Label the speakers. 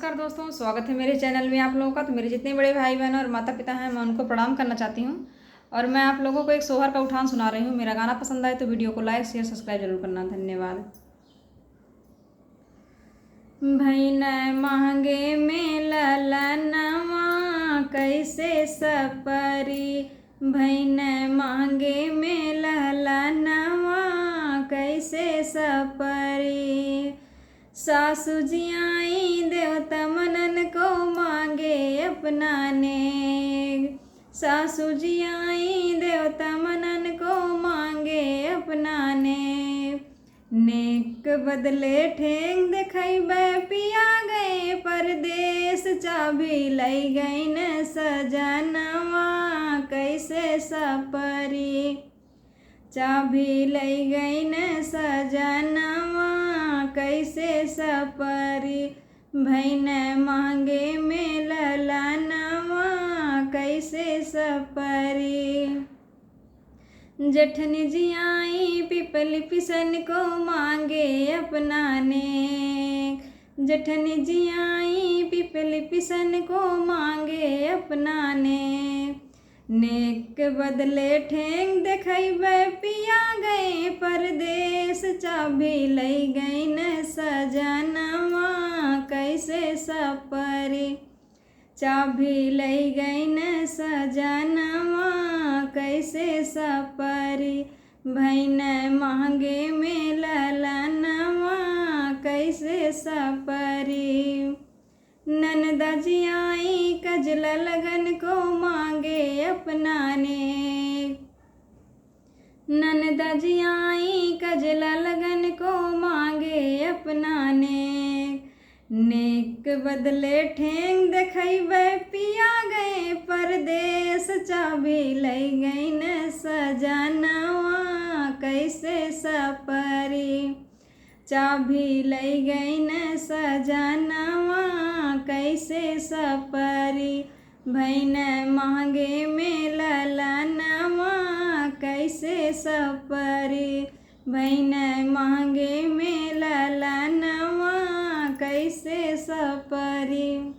Speaker 1: नमस्कार दोस्तों, स्वागत है मेरे चैनल में आप लोगों का। तो मेरे जितने बड़े भाई बहन और माता पिता हैं, मैं उनको प्रणाम करना चाहती हूँ। और मैं आप लोगों को एक सोहर का उठान सुना रही हूँ। मेरा गाना पसंद आए तो वीडियो को लाइक शेयर सब्सक्राइब जरूर करना। धन्यवाद। भैन महंगे में ललनवा कैसे सपरी, भैन महंगे में ललनवा कैसे सपरी। सासू जी आई देवता मनन को मांगे अपनाने, सासू जी आई देवता मनन को मांगे अपनाने। नेक बदले ठेंग देखैबे पिया गए परदेश, चाभी लई गई न सजनवा कैसे सपरी, चाभी लई गई न सजनवा कैसे सपरी। भैन महंगे में ललनवा कैसे सपरी। जेठनी जी आई पिपली पिसन को मांगे अपनाने, जेठनी जी आई पिपली पिसन को मांगे अपनाने। नेक बदले ठेंग देखैबे पिया गए परदेश, चाभी लई गई न सजनवा कैसे सपरी, चाभी लई गई न सजनवा कैसे सपरी। भैन महंगे में ललनवा कैसे सपरी। ननदा जी आई कजला लगन को मांगे अपनाने, ननदा जी आई कजला लगन को मांगे अपनाने। नेक बदले ठेंग देखैबे पिया गए परदेश, चाभी लई गई न सजनवा कैसे सपरी, चाभी लई गई न सजनवा कैसे सपरी। भैन महंगे में ललनवा कैसे सपरी, भैन महंगे में ललनवा कैसे सपरी।